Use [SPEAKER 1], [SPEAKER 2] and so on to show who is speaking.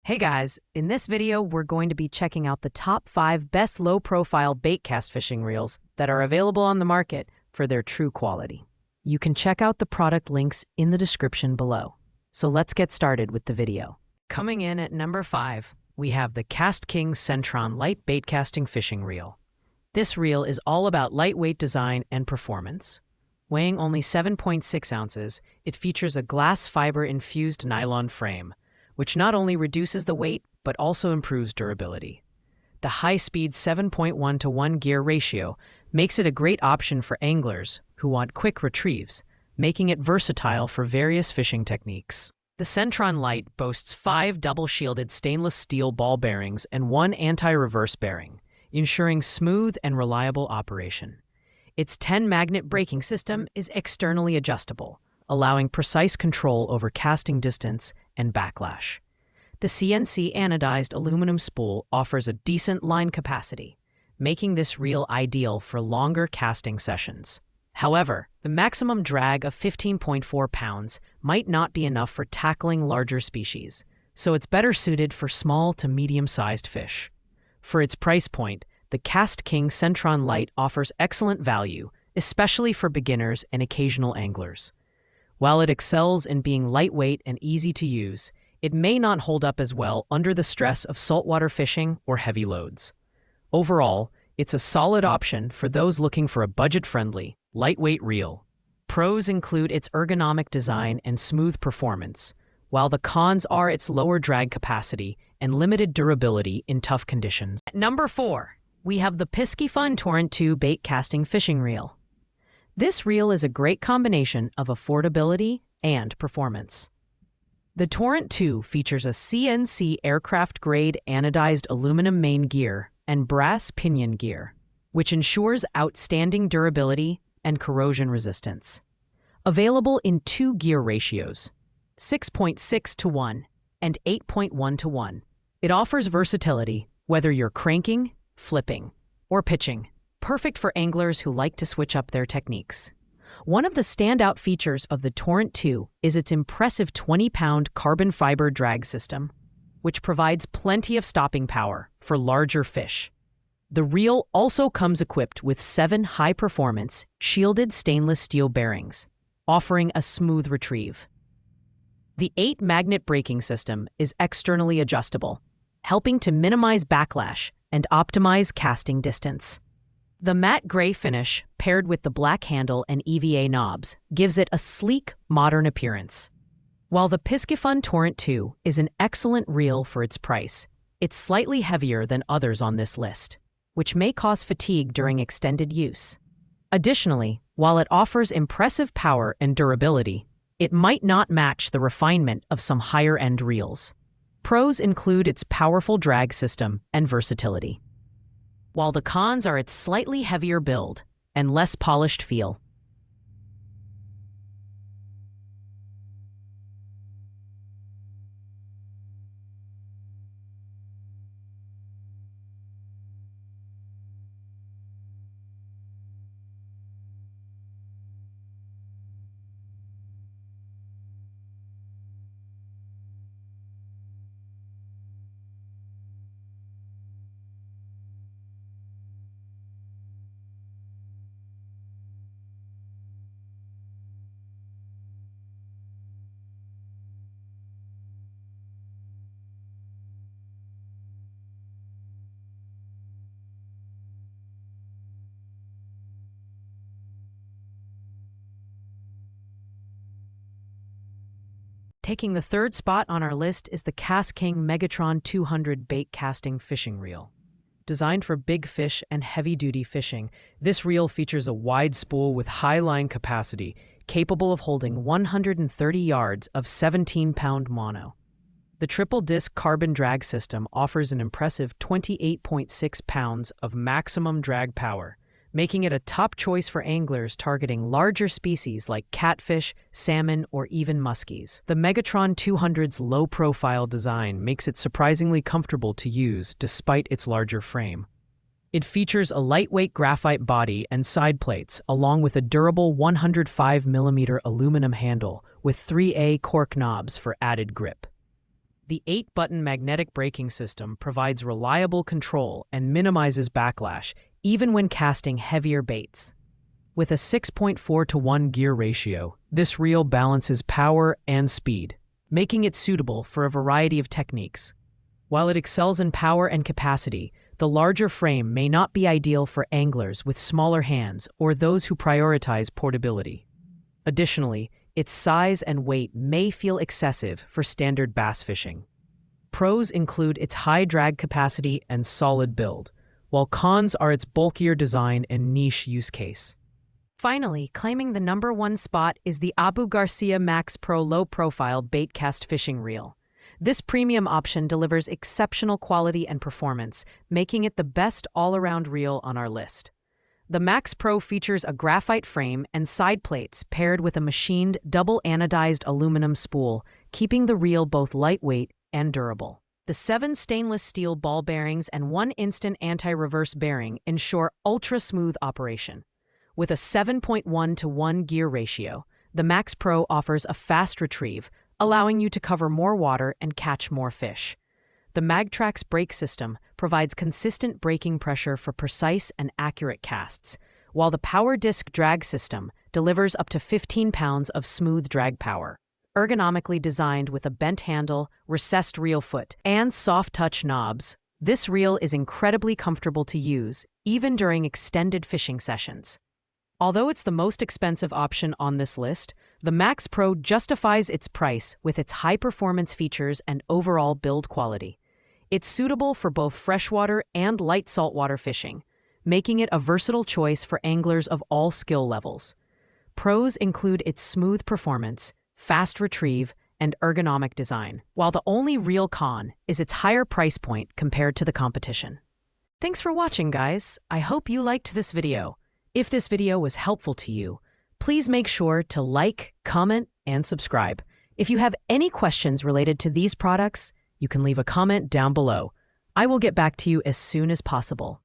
[SPEAKER 1] Hey guys, in this video we're going to be checking out the top 5 best low-profile baitcast fishing reels that are available on the market for their true quality. You can check out the product links in the description below. So let's get started with the video. Coming in at number 5, we have the KastKing Centron Lite baitcasting fishing reel. This reel is all about lightweight design and performance. Weighing only 7.6 ounces, it features a glass fiber infused nylon frame, which not only reduces the weight, but also improves durability. The high-speed 7.1:1 gear ratio makes it a great option for anglers who want quick retrieves, making it versatile for various fishing techniques. The Centron Lite boasts 5 double-shielded stainless steel ball bearings and 1 anti-reverse bearing, ensuring smooth and reliable operation. Its 10-magnet braking system is externally adjustable, allowing precise control over casting distance and backlash. The CNC anodized aluminum spool offers a decent line capacity, making this reel ideal for longer casting sessions. However, the maximum drag of 15.4 pounds might not be enough for tackling larger species, so it's better suited for small to medium-sized fish. For its price point, the KastKing Centron Lite offers excellent value, especially for beginners and occasional anglers. While it excels in being lightweight and easy to use, it may not hold up as well under the stress of saltwater fishing or heavy loads. Overall, it's a solid option for those looking for a budget-friendly, lightweight reel. Pros include its ergonomic design and smooth performance, while the cons are its lower drag capacity and limited durability in tough conditions. At number 4, we have the Piscifun Torrent II baitcasting fishing reel. This reel is a great combination of affordability and performance. The Torrent II features a CNC aircraft-grade anodized aluminum main gear and brass pinion gear, which ensures outstanding durability and corrosion resistance. Available in 2 gear ratios, 6.6:1 and 8.1:1. It offers versatility whether you're cranking, flipping, or pitching. Perfect for anglers who like to switch up their techniques. One of the standout features of the Torrent II is its impressive 20-pound carbon fiber drag system, which provides plenty of stopping power for larger fish. The reel also comes equipped with 7 high-performance, shielded stainless steel bearings, offering a smooth retrieve. The 8-magnet braking system is externally adjustable, helping to minimize backlash and optimize casting distance. The matte gray finish, paired with the black handle and EVA knobs, gives it a sleek, modern appearance. While the Piscifun Torrent II is an excellent reel for its price, it's slightly heavier than others on this list, which may cause fatigue during extended use. Additionally, while it offers impressive power and durability, it might not match the refinement of some higher-end reels. Pros include its powerful drag system and versatility, while the cons are its slightly heavier build and less polished feel. Taking the 3rd spot on our list is the KastKing Megatron 200 baitcasting fishing reel. Designed for big fish and heavy-duty fishing, this reel features a wide spool with high line capacity, capable of holding 130 yards of 17-pound mono. The triple-disc carbon drag system offers an impressive 28.6 pounds of maximum drag power, making it a top choice for anglers targeting larger species like catfish, salmon, or even muskies. The Megatron 200's low-profile design makes it surprisingly comfortable to use despite its larger frame. It features a lightweight graphite body and side plates, along with a durable 105mm aluminum handle with 3A cork knobs for added grip. The 8-button magnetic braking system provides reliable control and minimizes backlash, even when casting heavier baits. With a 6.4-to-1 gear ratio, this reel balances power and speed, making it suitable for a variety of techniques. While it excels in power and capacity, the larger frame may not be ideal for anglers with smaller hands or those who prioritize portability. Additionally, its size and weight may feel excessive for standard bass fishing. Pros include its high drag capacity and solid build, while cons are its bulkier design and niche use case. Finally, claiming the #1 spot is the Abu Garcia Max Pro low-profile baitcast fishing reel. This premium option delivers exceptional quality and performance, making it the best all-around reel on our list. The Max Pro features a graphite frame and side plates paired with a machined double anodized aluminum spool, keeping the reel both lightweight and durable. The 7 stainless steel ball bearings and 1 instant anti-reverse bearing ensure ultra-smooth operation. With a 7.1-to-1 gear ratio, the Max Pro offers a fast retrieve, allowing you to cover more water and catch more fish. The MagTrax brake system provides consistent braking pressure for precise and accurate casts, while the Power Disc drag system delivers up to 15 pounds of smooth drag power. Ergonomically designed with a bent handle, recessed reel foot, and soft-touch knobs, this reel is incredibly comfortable to use, even during extended fishing sessions. Although it's the most expensive option on this list, the Max Pro justifies its price with its high-performance features and overall build quality. It's suitable for both freshwater and light saltwater fishing, making it a versatile choice for anglers of all skill levels. Pros include its smooth performance, fast retrieve, and ergonomic design, while the only real con is its higher price point compared to the competition. Thanks for watching, guys. I hope you liked this video. If this video was helpful to you, please make sure to like, comment, and subscribe. If you have any questions related to these products, you can leave a comment down below. I will get back to you as soon as possible.